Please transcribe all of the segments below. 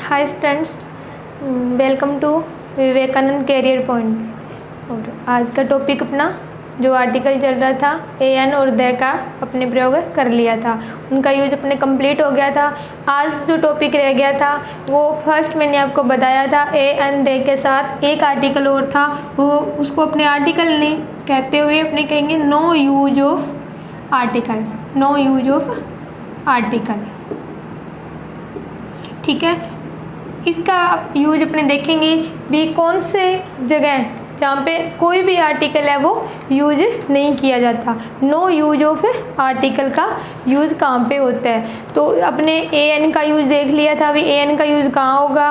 Hi students, welcome to Vivekanand career point. और आज का टॉपिक अपना जो आर्टिकल चल रहा था एन और द का अपने प्रयोग कर लिया था, उनका यूज अपने कंप्लीट हो गया था। आज जो टॉपिक रह गया था वो फर्स्ट मैंने आपको बताया था एन द के साथ एक आर्टिकल और था, वो उसको अपने आर्टिकल नहीं कहते हुए अपने कहेंगे no use of article, no use of article. ठीक है, इसका यूज अपने देखेंगे भी कौन से जगह जहाँ पे कोई भी आर्टिकल है वो यूज नहीं किया जाता। नो यूज ऑफ आर्टिकल का यूज़ कहाँ पे होता है, तो अपने ए एन का यूज़ देख लिया था, अभी ए एन का यूज़ कहाँ होगा,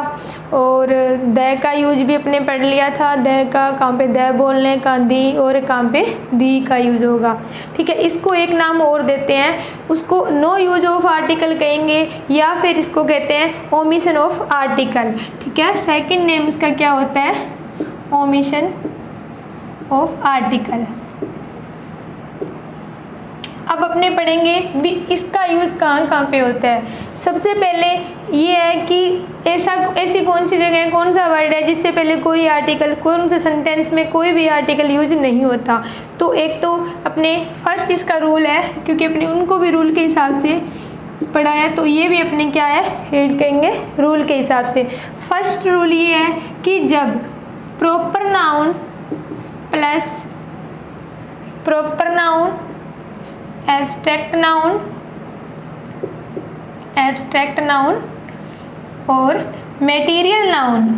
और द का यूज भी अपने पढ़ लिया था, द का कहाँ पे द बोलने का, दी और कहाँ पे दी का यूज होगा। ठीक है, इसको एक नाम और देते हैं, उसको नो यूज ऑफ आर्टिकल कहेंगे या फिर इसको कहते हैं ओमिशन ऑफ आर्टिकल। ठीक है, सेकंड नेम इसका क्या होता है, ओमिशन ऑफ आर्टिकल। अब अपने पढ़ेंगे भी इसका यूज़ कहाँ कहाँ पे होता है। सबसे पहले ये है कि ऐसी कौन सी जगह, कौन सा वर्ड है जिससे पहले कोई आर्टिकल, कौन से सेंटेंस में कोई भी आर्टिकल यूज नहीं होता। तो एक तो अपने फर्स्ट इसका रूल है, क्योंकि अपने उनको भी रूल के हिसाब से पढ़ा है, तो ये भी अपने क्या है हेड कहेंगे रूल के हिसाब से। फर्स्ट रूल ये है कि जब proper noun plus proper noun, abstract noun, abstract noun और मटेरियल नाउन,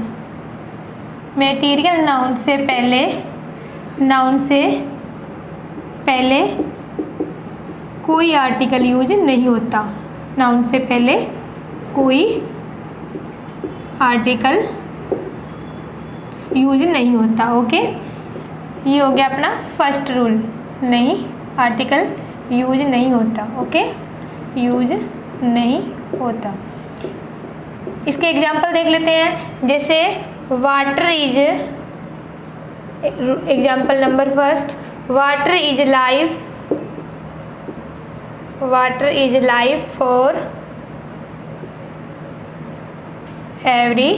मटेरियल नाउन से पहले, नाउन से पहले कोई आर्टिकल यूज नहीं होता, नाउन से पहले कोई आर्टिकल यूज नहीं होता। ओके, ये हो गया अपना फर्स्ट रूल, नहीं आर्टिकल यूज नहीं होता। ओके, यूज नहीं होता। इसके एग्जाम्पल देख लेते हैं, जैसे water is, example number first, water is life, water is life for every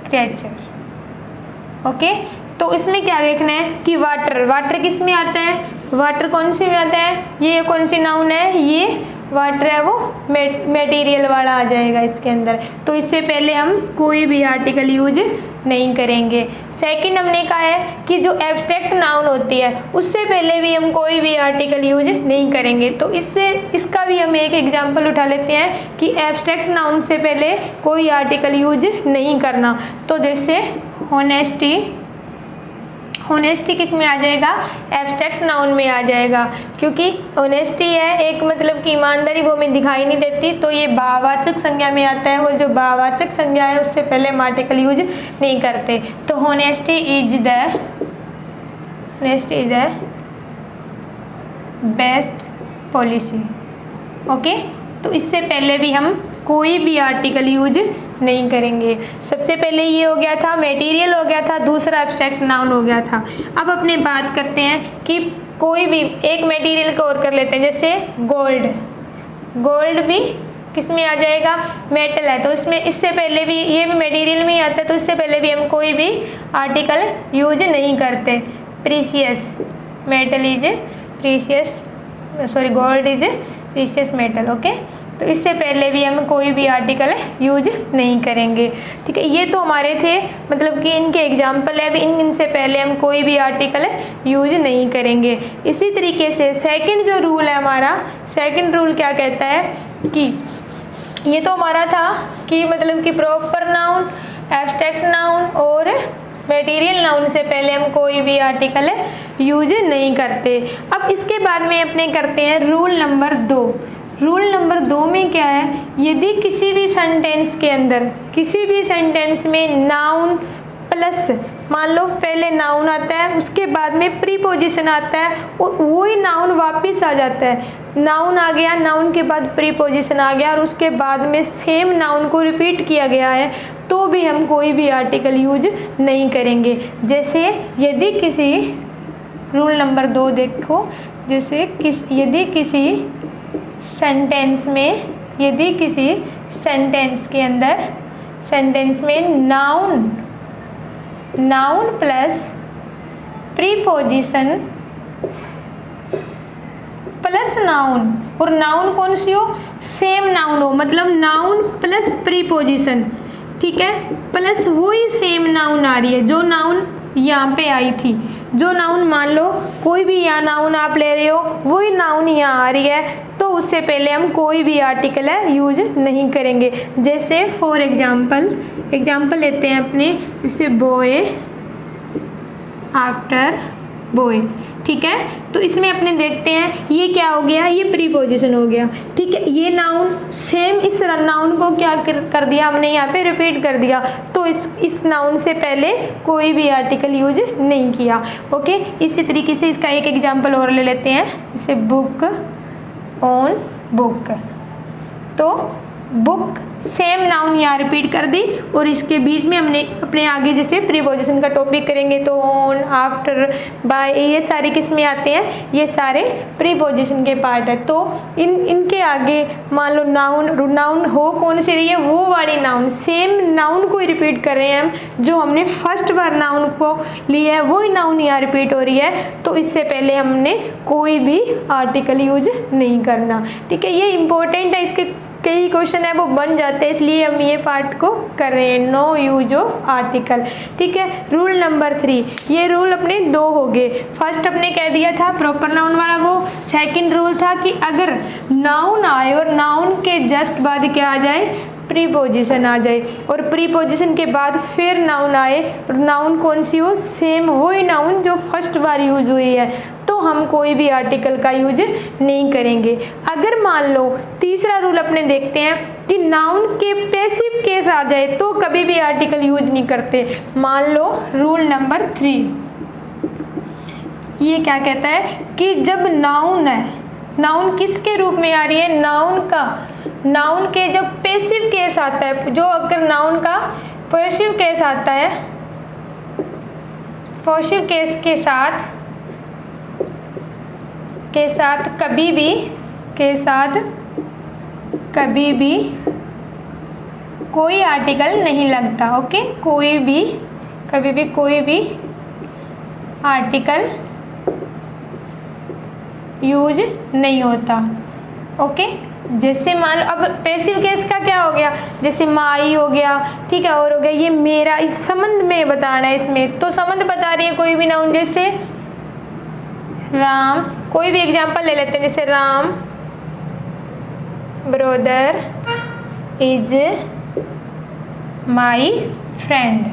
creature. Okay, तो इसमें क्या देखना है कि वाटर, वाटर किस में आता है, वाटर कौन सी में आता है, ये कौन सी नाउन है, ये वाटर है वो मटेरियल वाला आ जाएगा इसके अंदर। तो इससे पहले हम कोई भी आर्टिकल यूज नहीं करेंगे। सेकंड हमने कहा है कि जो एब्स्ट्रैक्ट नाउन होती है उससे पहले भी हम कोई भी आर्टिकल यूज नहीं करेंगे। तो इससे इसका भी हम एक एग्जांपल उठा लेते हैं कि एब्स्ट्रैक्ट नाउन से पहले कोई आर्टिकल यूज नहीं करना। तो जैसे होनेस्टी, होनेस्टी किस में आ जाएगा, एब्स्ट्रैक्ट नाउन में आ जाएगा, क्योंकि होनेस्टी है एक मतलब कि ईमानदारी वो में दिखाई नहीं देती, तो ये भाववाचक संज्ञा में आता है, और जो भाववाचक संज्ञा है उससे पहले हम आर्टिकल यूज नहीं करते। तो honesty is the, honesty is the best policy. Okay, तो इससे पहले भी हम कोई भी आर्टिकल यूज नहीं करेंगे। सबसे पहले ये हो गया था मटेरियल हो गया था, दूसरा एब्स्ट्रैक्ट नाउन हो गया था। अब अपने बात करते हैं कि कोई भी एक मटेरियल को और कर लेते हैं, जैसे गोल्ड, गोल्ड भी किस में आ जाएगा, मेटल है, तो इसमें इससे पहले भी ये भी मटेरियल में ही आता है, तो इससे पहले भी हम कोई भी आर्टिकल यूज नहीं करते। Precious, metal is precious, sorry gold is precious metal. Okay, तो इससे पहले भी हम कोई भी आर्टिकल यूज नहीं करेंगे। ठीक है, ये तो हमारे थे मतलब कि इनके एग्जाम्पल है, इनसे पहले हम कोई भी आर्टिकल यूज नहीं करेंगे। इसी तरीके से सेकंड जो रूल है हमारा, सेकंड रूल क्या कहता है कि ये तो हमारा था कि मतलब कि प्रॉपर नाउन, एब्स्ट्रैक्ट नाउन और मटेरियल नाउन से पहले हम कोई भी आर्टिकल यूज नहीं करते। अब इसके बाद में अपने करते हैं रूल नंबर 2। रूल नंबर 2 में क्या है, यदि किसी भी सेंटेंस के अंदर, किसी भी सेंटेंस में नाउन प्लस, मान लो पहले नाउन आता है उसके बाद में प्रीपोजिशन आता है और वही नाउन वापस आ जाता है, नाउन आ गया, नाउन के बाद प्रीपोजिशन आ गया और उसके बाद में सेम नाउन को रिपीट किया गया है, तो भी हम कोई भी आर्टिकल यूज नहीं करेंगे। जैसे यदि किसी, रूल नंबर 2 देखो, जैसे यदि किसी सेंटेंस में, यदि किसी सेंटेंस के अंदर, सेंटेंस में noun plus preposition plus noun, और नाउन कौन सी हो, सेम नाउन हो, मतलब नाउन प्लस प्रीपोजिशन, ठीक है, प्लस वही सेम नाउन आ रही है जो नाउन यहाँ पे आई थी। जो नाउन मान लो कोई भी यहाँ नाउन आप ले रहे हो, वही नाउन यहाँ आ रही है, तो उससे पहले हम कोई भी आर्टिकल है यूज नहीं करेंगे। जैसे फॉर एग्जाम्पल लेते हैं अपने, जैसे बॉय आफ्टर बॉय, ठीक है। तो इसमें अपने देखते हैं ये क्या हो गया, ये प्रीपोजिशन हो गया, ठीक है। ये नाउन सेम इस नाउन को क्या कर दिया हमने, यहाँ पे रिपीट कर दिया, तो इस नाउन से पहले कोई भी आर्टिकल यूज नहीं किया, ओके। इसी तरीके से इसका एक एग्जांपल और ले लेते हैं, जैसे बुक ऑन बुक, तो बुक सेम नाउन यहाँ रिपीट कर दी, और इसके बीच में हमने अपने आगे जैसे प्रीपोजिशन का टॉपिक करेंगे तो ऑन, आफ्टर, बाय, ये सारे किस में आते हैं, ये सारे प्रीपोजिशन के पार्ट है। तो इनके आगे मान लो नाउन हो कौन सी रही है, वो वाली नाउन, सेम नाउन को ही रिपीट कर रहे हैं हम, जो हमने फर्स्ट बार नाउन को लिया है वही नाउन यहाँ रिपीट हो रही है, तो इससे पहले हमने कोई भी आर्टिकल यूज नहीं करना, ठीक है। ये इंपॉर्टेंट है, इसके कई क्वेश्चन है वो बन जाते हैं, इसलिए हम ये पार्ट को कर रहे हैं, नो यूज ऑफ आर्टिकल, ठीक है। रूल नंबर 3, ये रूल अपने 2 हो गए। फर्स्ट अपने कह दिया था प्रॉपर नाउन वाला, वो सेकंड रूल था कि अगर नाउन आए और नाउन के जस्ट बाद क्या आ जाए, प्रीपोजिशन आ जाए, और प्रीपोजिशन के बाद फिर नाउन आए, और नाउन कौन सी हो, सेम वही नाउन जो फर्स्ट बार यूज हुई है, तो हम कोई भी आर्टिकल का यूज नहीं करेंगे। अगर मान लो तीसरा रूल अपने देखते हैं कि नाउन के पैसिव केस आ जाए तो कभी भी आर्टिकल यूज नहीं करते। मान लो रूल नंबर 3, ये क्या कहता है कि जब नाउन है, नाउन किसके रूप में आ रही है, नाउन के जब पैसिव केस आता है, जो अगर नाउन का पैसिव केस आता है, पॉजिटिव केस के साथ कभी भी कोई आर्टिकल नहीं लगता, ओके। कभी भी कोई भी आर्टिकल यूज नहीं होता, ओके। जैसे मान लो अब पैसिव केस का क्या हो गया, जैसे माई हो गया, ठीक है, और हो गया ये मेरा, इस संबंध में बताना है, इसमें तो संबंध बता रही है कोई भी नाउन, जैसे राम, कोई भी एग्जांपल ले लेते हैं, जैसे Ram brother is my friend,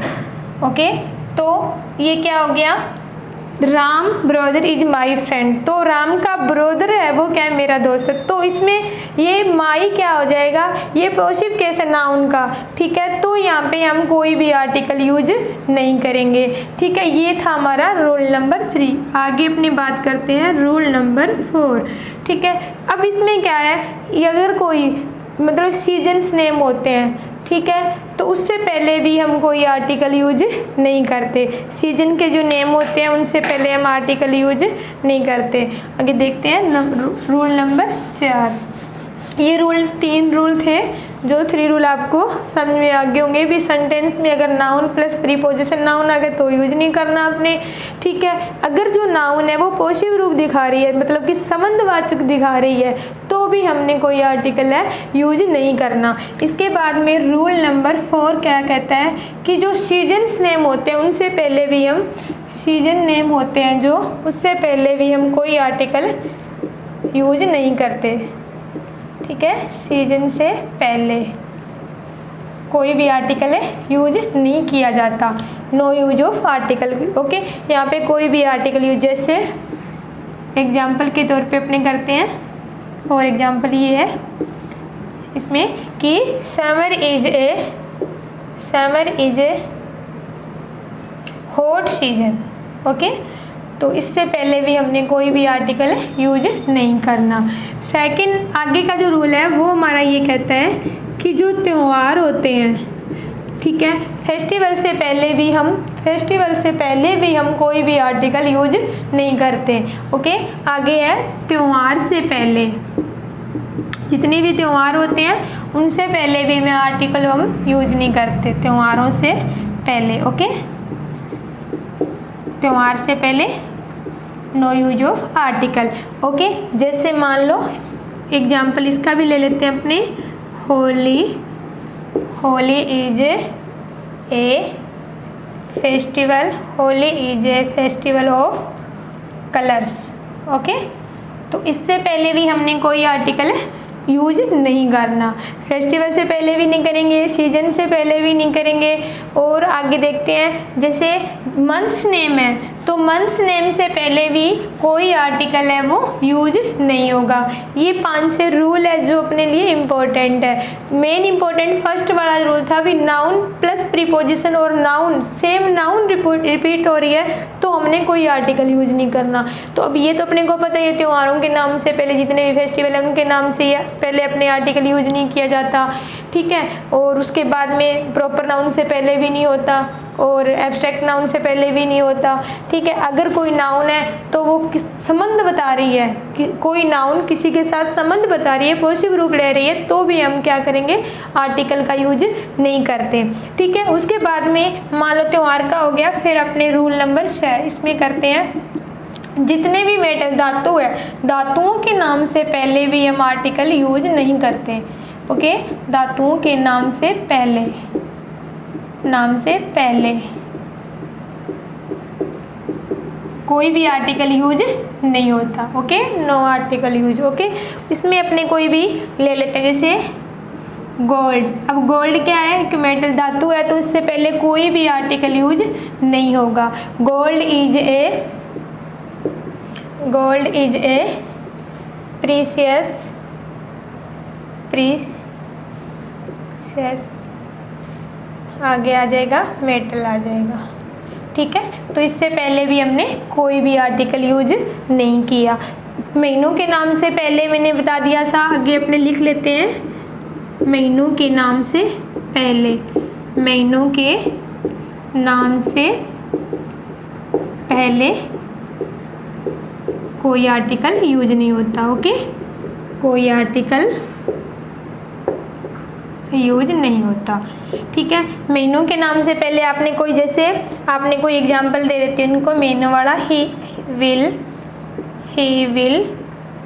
okay. तो ये क्या हो गया, Ram brother is my friend, तो राम का ब्रदर है वो क्या है, मेरा दोस्त है, तो इसमें ये माई क्या हो जाएगा, ये पॉजिटिव केस है नाउन का, ठीक है। तो यहाँ पे हम कोई भी आर्टिकल यूज नहीं करेंगे, ठीक है। ये था हमारा रूल नंबर 3। आगे अपनी बात करते हैं रूल नंबर 4, ठीक है। अब इसमें क्या है, अगर कोई मतलब सीजन्स नेम होते हैं, ठीक है, तो उससे पहले भी हम कोई आर्टिकल यूज नहीं करते। सीजन के जो नेम होते हैं उनसे पहले हम आर्टिकल यूज नहीं करते। आगे देखते हैं रूल नंबर 4। ये 3 रूल थे, जो 3 रूल आपको समझ में आ गए होंगे भी। सेंटेंस में अगर नाउन प्लस प्रीपोजिशन नाउन आ गए तो यूज नहीं करना आपने, ठीक है। अगर जो नाउन है वो पॉजिटिव रूप दिखा रही है, मतलब कि संबंधवाचक दिखा रही है, तो भी हमने कोई आर्टिकल है यूज नहीं करना। इसके बाद में रूल नंबर 4 क्या कहता है कि जो सीजन्स नेम होते हैं उनसे पहले भी हम, सीजन नेम होते हैं जो, उससे पहले भी हम कोई आर्टिकल यूज नहीं करते, ठीक है। सीजन से पहले कोई भी आर्टिकल है यूज नहीं किया जाता, no use of article, okay. यहाँ पे कोई भी आर्टिकल यूज, जैसे एग्जाम्पल के तौर पे अपने करते हैं, फॉर एग्जाम्पल ये है इसमें कि summer is a hot season, okay. तो इससे पहले भी हमने कोई भी आर्टिकल यूज नहीं करना। सेकंड आगे का जो रूल है वो हमारा ये कहता है कि जो त्यौहार होते हैं, ठीक है, फेस्टिवल से पहले भी हम कोई भी आर्टिकल यूज नहीं करते, ओके। आगे है त्यौहार से पहले, जितने भी त्यौहार होते हैं उनसे पहले भी मैं आर्टिकल हम यूज नहीं करते, त्योहारों से पहले। ओके, त्यौहार से पहले no use of article. Okay, जैसे मान लो एग्जाम्पल इसका भी ले लेते हैं अपने, Holi, Holi is a festival, Holi is a festival of colours. Okay, तो इससे पहले भी हमने कोई आर्टिकल यूज नहीं करना, फेस्टिवल से पहले भी नहीं करेंगे, सीजन से पहले भी नहीं करेंगे। और आगे देखते हैं, जैसे मंथ्स नेम है तो मंथ्स नेम से पहले भी कोई आर्टिकल है वो यूज नहीं होगा। ये 5-6 रूल है जो अपने लिए इम्पोर्टेंट है। मेन इम्पोर्टेंट फर्स्ट वाला रूल था भी नाउन प्लस प्रीपोजिशन और नाउन सेम नाउन रिपीट हो रही है तो हमने कोई आर्टिकल यूज नहीं करना। तो अब ये तो अपने को पता है, त्योहारों के नाम से पहले जितने भी फेस्टिवल हैं उनके नाम से पहले अपने आर्टिकल यूज नहीं किया जाता, ठीक है। और उसके बाद में प्रॉपर नाउन से पहले भी नहीं होता और एब्स्ट्रैक्ट नाउन से पहले भी नहीं होता, ठीक है। अगर कोई नाउन है तो वो किस संबंध बता रही है, कोई नाउन किसी के साथ संबंध बता रही है, पॉजिटिव रूप ले रही है, तो भी हम क्या करेंगे, आर्टिकल का यूज नहीं करते, ठीक है। उसके बाद में मान लो त्योहार का हो गया, फिर अपने रूल नंबर 6 इसमें करते हैं, जितने भी मेटल धातु है, धातुओं के नाम से पहले भी हम आर्टिकल यूज नहीं करते। ओके, धातुओं के नाम से पहले, नाम से पहले कोई भी आर्टिकल यूज नहीं होता। Okay, no article use. Okay, इसमें अपने कोई भी ले लेते हैं, जैसे गोल्ड। अब गोल्ड क्या है, कि मेटल धातु है तो इससे पहले कोई भी आर्टिकल यूज नहीं होगा। गोल्ड इज ए प्रीशियस आगे आ जाएगा मेटल आ जाएगा, ठीक है। तो इससे पहले भी हमने कोई भी आर्टिकल यूज नहीं किया। महीनों के नाम से पहले मैंने बता दिया था, आगे अपने लिख लेते हैं, महीनों के नाम से पहले, महीनों के नाम से पहले कोई आर्टिकल यूज नहीं होता। ओके, कोई आर्टिकल यूज नहीं होता, ठीक है। महीनों के नाम से पहले आपने कोई, जैसे आपने कोई एग्जांपल दे देते हैं उनको, महीनों वाला, he will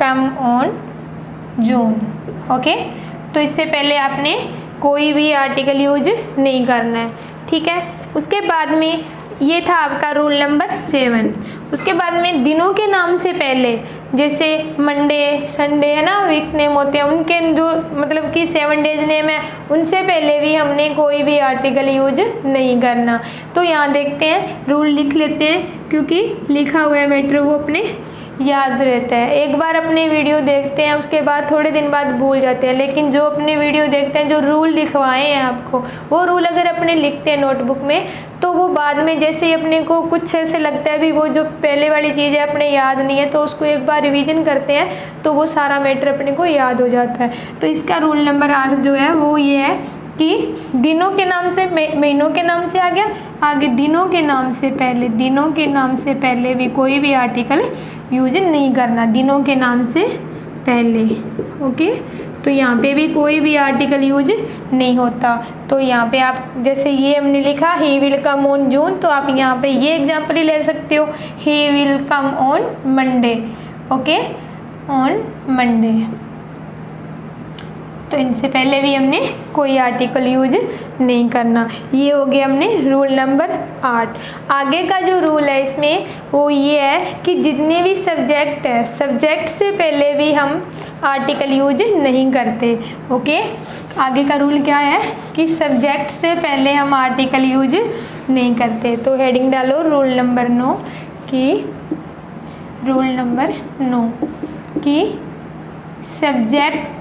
come on June. Okay, तो इससे पहले आपने कोई भी आर्टिकल यूज नहीं करना है, ठीक है। उसके बाद में ये था आपका रूल नंबर 7। उसके बाद में दिनों के नाम से पहले, जैसे मंडे, संडे है ना, वीक नेम होते हैं, उनके जो मतलब कि 7 डेज नेम है, उनसे पहले भी हमने कोई भी आर्टिकल यूज नहीं करना। तो यहाँ देखते हैं, रूल लिख लेते हैं, क्योंकि लिखा हुआ है मैटर वो अपने याद रहता है। एक बार अपने वीडियो देखते हैं, उसके बाद थोड़े दिन बाद भूल जाते हैं, लेकिन जो अपने वीडियो देखते हैं, जो रूल लिखवाए हैं आपको, वो रूल अगर अपने लिखते हैं नोटबुक में, तो वो बाद में जैसे ही अपने को कुछ ऐसे लगता है भी वो जो पहले वाली चीज़ है अपने याद नहीं है, तो उसको एक बार रिवीजन करते हैं तो वो सारा मैटर अपने को याद हो जाता है। तो इसका रूल नंबर 8 जो है वो ये है कि दिनों के नाम से, महीनों के नाम से आ गया, आगे दिनों के नाम से पहले, दिनों के नाम से पहले भी कोई भी आर्टिकल यूज नहीं करना, दिनों के नाम से पहले। ओके, तो यहाँ पे भी कोई भी आर्टिकल यूज नहीं होता। तो यहाँ पे आप जैसे ये हमने लिखा, he will come on June, तो आप यहाँ पे ये एग्जाम्पल ही ले सकते हो, he will come on Monday. Okay, on Monday. तो इनसे पहले भी हमने कोई आर्टिकल यूज नहीं करना। ये हो गया हमने रूल नंबर 8। आगे का जो रूल है इसमें वो ये है कि जितने भी सब्जेक्ट है, सब्जेक्ट से पहले भी हम आर्टिकल यूज नहीं करते। ओके, आगे का रूल क्या है कि सब्जेक्ट से पहले हम आर्टिकल यूज नहीं करते। तो हेडिंग डालो रूल नंबर 9 की, रूल नंबर 9 की सब्जेक्ट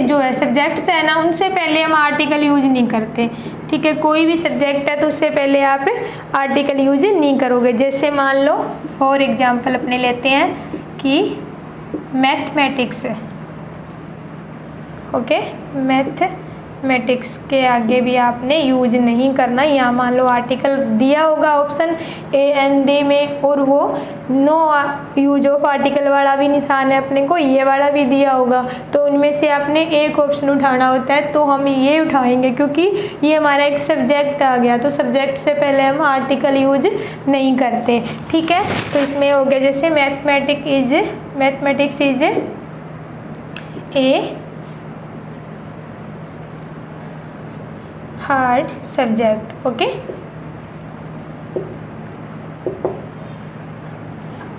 जो है, सब्जेक्ट्स है ना, उनसे पहले हम आर्टिकल यूज नहीं करते, ठीक है। कोई भी सब्जेक्ट है तो उससे पहले आप आर्टिकल यूज नहीं करोगे। जैसे मान लो फॉर एग्जांपल अपने लेते हैं कि मैथमेटिक्स, ओके, मैटिक्स के आगे भी आपने यूज नहीं करना। यहाँ मान लो आर्टिकल दिया होगा ऑप्शन ए एंड डी में और वो नो यूज ऑफ आर्टिकल वाला भी निशान है अपने को, ये वाला भी दिया होगा, तो उनमें से आपने एक ऑप्शन उठाना होता है, तो हम ये उठाएंगे क्योंकि ये हमारा एक सब्जेक्ट आ गया, तो सब्जेक्ट से पहले हम आर्टिकल यूज नहीं करते। ठीक है, तो इसमें हो गया जैसे mathematics is a hard subject. Okay,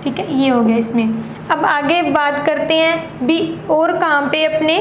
ठीक है, ये हो गया इसमें। अब आगे बात करते हैं भी और कहाँ पे अपने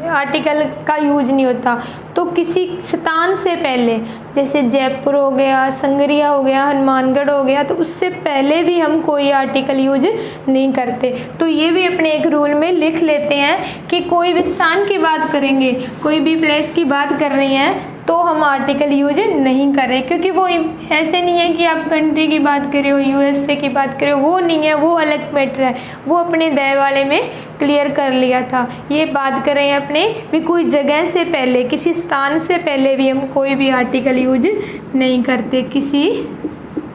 आर्टिकल का यूज नहीं होता, तो किसी स्थान से पहले, जैसे जयपुर हो गया, संगरिया हो गया, हनुमानगढ़ हो गया, तो उससे पहले भी हम कोई आर्टिकल यूज नहीं करते। तो ये भी अपने एक रूल में लिख लेते हैं कि कोई भी स्थान की बात करेंगे, कोई भी प्लेस की बात कर रही हैं, तो हम आर्टिकल यूज नहीं करें, क्योंकि वो ऐसे नहीं है कि आप कंट्री की बात कर रहे हो, यूएसए की बात कर रहे हो, वो नहीं है, वो अलग मैटर है, वो अपने दय वाले में क्लियर कर लिया था। ये बात कर रहे हैं अपने भी कोई जगह से पहले, किसी स्थान से पहले भी हम कोई भी आर्टिकल यूज नहीं करते, किसी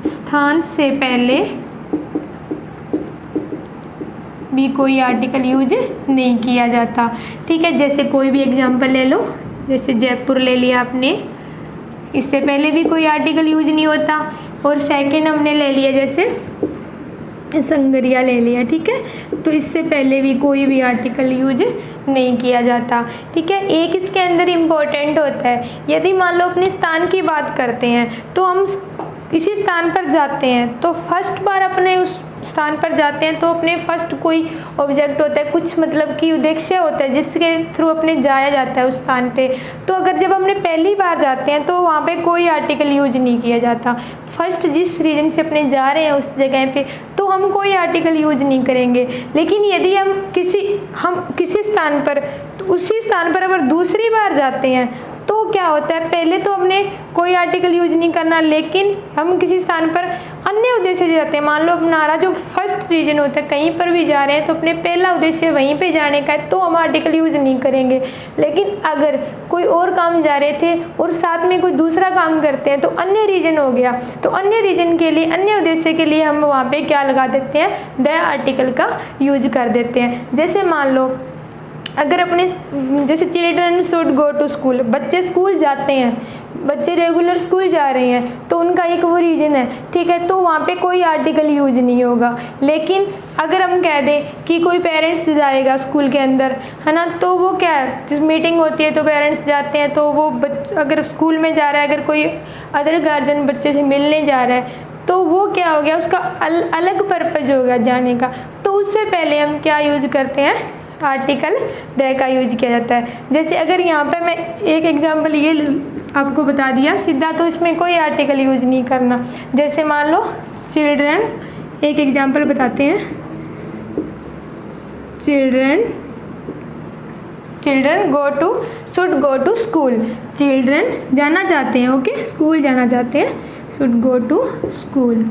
स्थान से पहले भी कोई आर्टिकल यूज नहीं किया जाता। ठीक है, जैसे कोई भी एग्जांपल ले लो, जैसे जयपुर ले लिया आपने, इससे पहले भी कोई आर्टिकल यूज नहीं होता, और सेकंड हमने ले लिया जैसे संगरिया ले लिया। ठीक है, तो इससे पहले भी कोई भी आर्टिकल यूज नहीं किया जाता। ठीक है, एक इसके अंदर इम्पोर्टेंट होता है, यदि मान लो अपने स्थान की बात करते हैं, तो हम किसी स्थान पर जाते हैं, तो फर्स्ट बार अपने उस स्थान पर जाते हैं, तो अपने फर्स्ट कोई ऑब्जेक्ट होता है, कुछ मतलब कि उद्देश्य होता है जिसके थ्रू अपने जाया जाता है उस स्थान पे। तो अगर जब हमने पहली बार जाते हैं, तो वहाँ पे कोई आर्टिकल यूज नहीं किया जाता। फर्स्ट जिस रीजन से अपने जा रहे हैं उस जगह पे, तो हम कोई आर्टिकल यूज नहीं करेंगे। लेकिन यदि हम किसी स्थान पर, तो उसी स्थान पर अगर दूसरी बार जाते हैं, तो क्या होता है, पहले तो हमने कोई आर्टिकल यूज नहीं करना, लेकिन हम किसी स्थान पर अन्य उद्देश्य से जाते हैं। मान लो हमारा जो फर्स्ट रीजन होता है, कहीं पर भी जा रहे हैं तो अपने पहला उद्देश्य वहीं पे जाने का है, तो हम आर्टिकल यूज नहीं करेंगे। लेकिन अगर कोई और काम जा रहे थे और साथ में कोई दूसरा काम करते हैं, तो अन्य रीजन हो गया, तो अन्य रीजन के लिए, अन्य उद्देश्य के लिए हम वहाँ पे क्या लगा देते हैं, द आर्टिकल का यूज कर देते हैं। जैसे मान लो अगर अपने जैसे children should go to school, बच्चे स्कूल जाते हैं, बच्चे रेगुलर स्कूल जा रहे हैं, तो उनका एक वो रीजन है। ठीक है, तो वहाँ पे कोई आर्टिकल यूज नहीं होगा। लेकिन अगर हम कह दें कि कोई पेरेंट्स जाएगा स्कूल के अंदर, है ना, तो वो क्या है, जिस मीटिंग होती है तो पेरेंट्स जाते हैं, तो वो अगर स्कूल में जा रहा है, अगर कोई अदर गार्जियन बच्चे से मिलने जा रहा है, तो वो क्या हो गया, उसका अलग पर्पज हो गया जाने का। तो उससे पहले हम क्या यूज करते हैं, आर्टिकल द का यूज किया जाता है। जैसे अगर यहाँ पे मैं एक एग्जांपल ये आपको बता दिया सीधा, तो इसमें कोई आर्टिकल यूज नहीं करना। जैसे मान लो चिल्ड्रन, एक एग्जांपल बताते हैं, children should go to school, children जाना चाहते हैं, ओके, स्कूल जाना चाहते हैं, शुड गो टू स्कूल।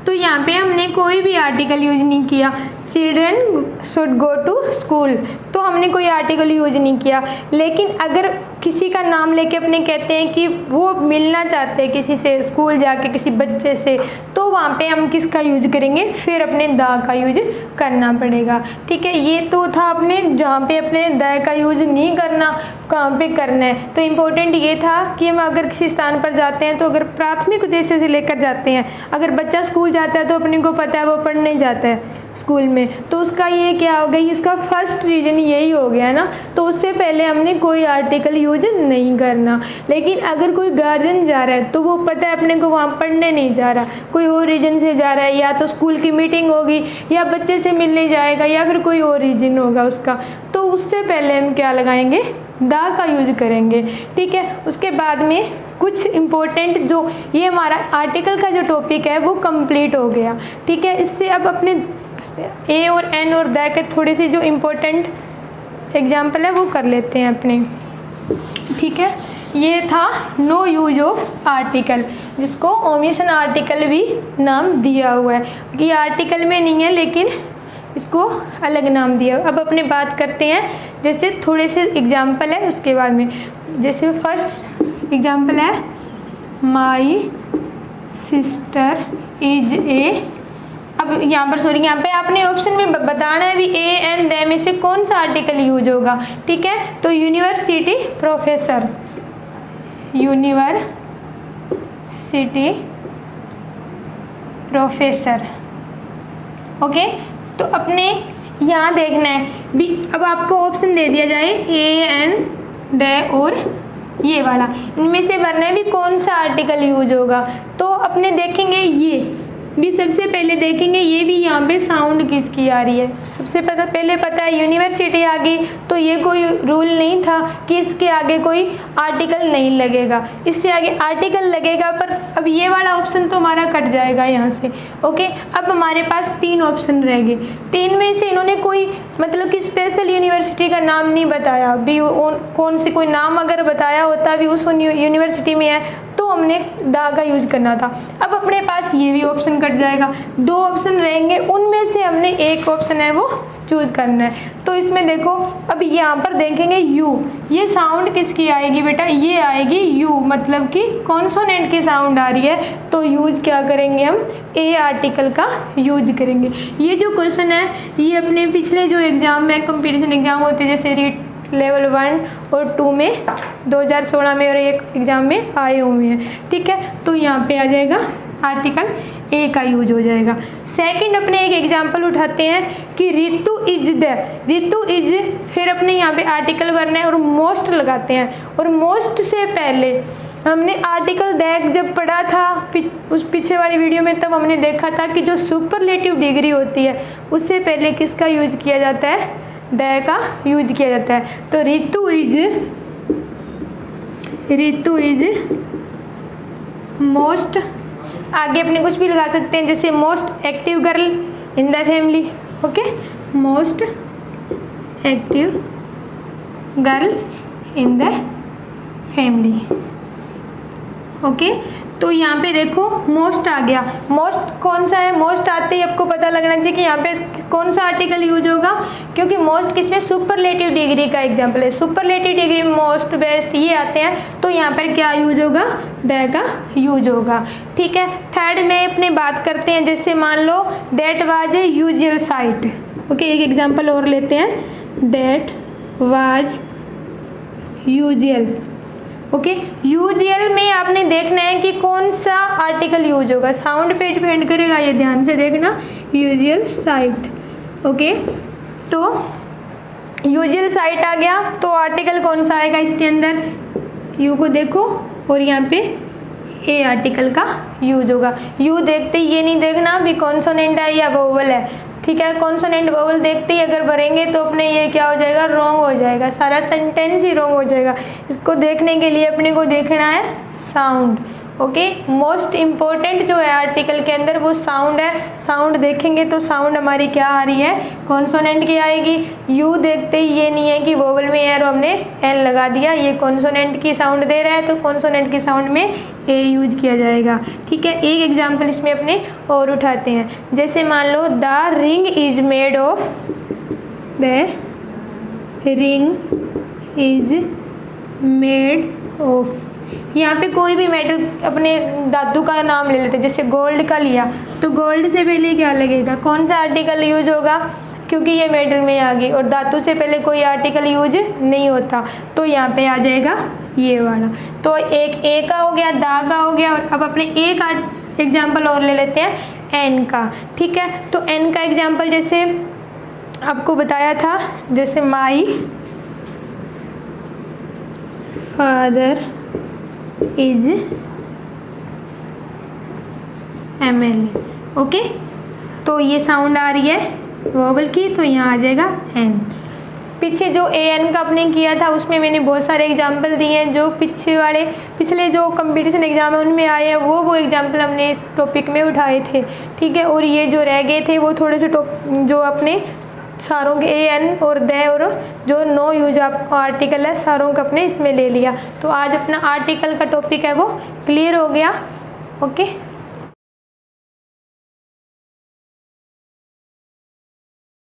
तो यहाँ पे हमने कोई भी आर्टिकल यूज नहीं किया, children should go to school, तो हमने कोई आर्टिकल यूज नहीं किया। लेकिन अगर किसी का नाम लेके अपने कहते हैं कि वो मिलना चाहते हैं किसी से, स्कूल जाके किसी बच्चे से, तो वहाँ पे हम किसका यूज करेंगे, फिर अपने द का यूज करना पड़ेगा। ठीक है, ये तो था अपने जहाँ पे अपने द का यूज नहीं करना, कहाँ पे करना है। तो इम्पोर्टेंट ये था कि हम अगर किसी स्थान पर जाते हैं, तो अगर प्राथमिक उद्देश्य से लेकर जाते हैं, अगर बच्चा स्कूल जाता है तो अपने को पता है वो पढ़ने जाता है स्कूल में, तो उसका ये क्या हो गई, इसका फर्स्ट रीजन यही हो गया ना, तो उससे पहले हमने कोई आर्टिकल यूज नहीं करना। लेकिन अगर कोई गार्जियन जा रहा है, तो वो पता है अपने को वहाँ पढ़ने नहीं जा रहा, कोई और रीजन से जा रहा है, या तो स्कूल की मीटिंग होगी, या बच्चे से मिलने जाएगा, या फिर कोई और रीजन होगा उसका, तो उससे पहले हम क्या लगाएंगे, द का यूज करेंगे। ठीक है, उसके बाद में कुछ इम्पोर्टेंट जो ये हमारा आर्टिकल का जो टॉपिक है वो कंप्लीट हो गया। ठीक है, इससे अब अपने ए और एन और द के थोड़े से जो इम्पोर्टेंट एग्जाम्पल है वो कर लेते हैं अपने। ठीक है, ये था नो यूज ऑफ आर्टिकल, जिसको ओमिशन आर्टिकल भी नाम दिया हुआ है। ये आर्टिकल में नहीं है, लेकिन इसको अलग नाम दिया। अब अपने बात करते हैं, जैसे थोड़े से एग्जाम्पल है उसके बाद में। जैसे फर्स्ट एग्जाम्पल है माई सिस्टर इज ए। अब यहाँ पे आपने ऑप्शन में बताना है भी ए एंड दे में से कौन सा आर्टिकल यूज होगा, ठीक है। तो university professor, university professor, okay. तो अपने यहाँ देखना है भी, अब आपको ऑप्शन दे दिया जाए ए एंड दे और ये वाला, इनमें से भरना है भी कौन सा आर्टिकल यूज होगा। तो अपने देखेंगे ये भी, सबसे पहले देखेंगे ये भी यहाँ पे साउंड किसकी आ रही है। सबसे पहले पता है यूनिवर्सिटी आ गई, तो ये कोई रूल नहीं था कि इसके आगे कोई आर्टिकल नहीं लगेगा, इससे आगे आर्टिकल लगेगा। पर अब ये वाला ऑप्शन तो हमारा कट जाएगा यहाँ से, ओके। अब हमारे पास 3 ऑप्शन रह गए, 3 में से इन्होंने कोई मतलब कि स्पेशल यूनिवर्सिटी का नाम नहीं बताया भी, कौन सी कोई नाम अगर बताया होता भी उस यूनिवर्सिटी में है तो हमने दा का यूज करना था। अब अपने पास ये भी ऑप्शन कट जाएगा, 2 ऑप्शन रहेंगे, उनमें से हमने एक ऑप्शन है वो चूज करना है। तो इसमें देखो, अब यहाँ पर देखेंगे यू, ये साउंड किसकी आएगी बेटा, ये आएगी यू, मतलब कि कॉन्सोनेंट की साउंड आ रही है। तो यूज क्या करेंगे हम, ए आर्टिकल का यूज करेंगे। ये जो क्वेश्चन है ये अपने पिछले जो एग्जाम में कंपटीशन एग्जाम होते हैं जैसे रीट लेवल 1 और 2 में 2016 में और एक एग्जाम में आए हुए हैं, ठीक है। तो यहाँ पे आ जाएगा आर्टिकल ए का यूज हो जाएगा। सेकंड अपने एक एग्जांपल उठाते हैं कि Ritu is the, Ritu is, फिर अपने यहाँ पे आर्टिकल भरना है और मोस्ट लगाते हैं। और मोस्ट से पहले हमने आर्टिकल दैट जब पढ़ा था उस पीछे वाली वीडियो में, तब हमने देखा था कि जो सुपरलेटिव डिग्री होती है उससे पहले किसका यूज किया जाता है, द का यूज किया जाता है। तो रितु इज मोस्ट, आगे अपने कुछ भी लगा सकते हैं जैसे most active girl in the family, okay, most active girl in the family, okay. तो यहाँ पे देखो मोस्ट आ गया, मोस्ट कौन सा है, मोस्ट आते ही आपको पता लगना चाहिए कि यहाँ पे कौन सा आर्टिकल यूज होगा, क्योंकि मोस्ट किसमें, सुपरलेटिव डिग्री का एग्जांपल है। सुपरलेटिव डिग्री में मोस्ट, बेस्ट ये आते हैं, तो यहाँ पर क्या यूज होगा, द का यूज होगा, ठीक है। थर्ड में अपने बात करते हैं, जैसे मान लो that was a usual site, okay. एक एग्जाम्पल और लेते हैं, that was usual, okay. Usual में आपने देखना है कि कौन सा आर्टिकल यूज होगा, साउंड पे डिपेंड करेगा, ये ध्यान से देखना, यूजुअल साइट, ओके। तो यूजुअल साइट आ गया, तो आर्टिकल कौन सा आएगा इसके अंदर, यू को देखो और यहाँ पे ए आर्टिकल का यूज होगा। यू देखते ही ये नहीं देखना भी कॉन्सोनेंट है या वोवल है, ठीक है। कॉन्सोनेंट वोवल देखते ही अगर भरेंगे तो अपने ये क्या हो जाएगा, रॉन्ग हो जाएगा, सारा सेंटेंस ही रॉन्ग हो जाएगा। इसको देखने के लिए अपने को देखना है साउंड, ओके। मोस्ट इम्पोर्टेंट जो है आर्टिकल के अंदर वो साउंड है, साउंड देखेंगे तो साउंड हमारी क्या आ रही है, कॉन्सोनेंट की आएगी। यू देखते ही ये नहीं है कि वोवल में है और हमने एन लगा दिया, ये कॉन्सोनेंट की साउंड दे रहा है तो कॉन्सोनेंट की साउंड में ए यूज किया जाएगा, ठीक है। एक एग्जाम्पल इसमें अपने और उठाते हैं, जैसे मान लो the ring is made of, the ring is made of, यहाँ पे कोई भी मेटल अपने धातु का नाम ले लेते हैं, जैसे गोल्ड का लिया तो गोल्ड से पहले क्या लगेगा, कौन सा आर्टिकल यूज होगा, क्योंकि ये मेटल में आ गई और धातु से पहले कोई आर्टिकल यूज नहीं होता, तो यहाँ पे आ जाएगा ये वाला। तो एक ए का हो गया, दा का हो गया, और अब अपने एक एग्जाम्पल और ले लेते हैं एन का, ठीक है। तो एन का एग्जाम्पल जैसे आपको बताया था, जैसे my father is MLA, okay. तो ये साउंड आ रही है वोवल की, तो यहाँ आ जाएगा एन। पीछे जो AN का अपने किया था उसमें मैंने बहुत सारे एग्जाम्पल दिए हैं जो पिछले जो कंपटीशन एग्जाम है उनमें आए हैं, वो एग्जाम्पल हमने इस टॉपिक में उठाए थे, ठीक है। और ये जो रह गए थे वो थोड़े से जो अपने सारों के AN और द और जो नो यूज आर्टिकल है सारों का अपने इसमें ले लिया। तो आज अपना आर्टिकल का टॉपिक है वो क्लियर हो गया, ओके।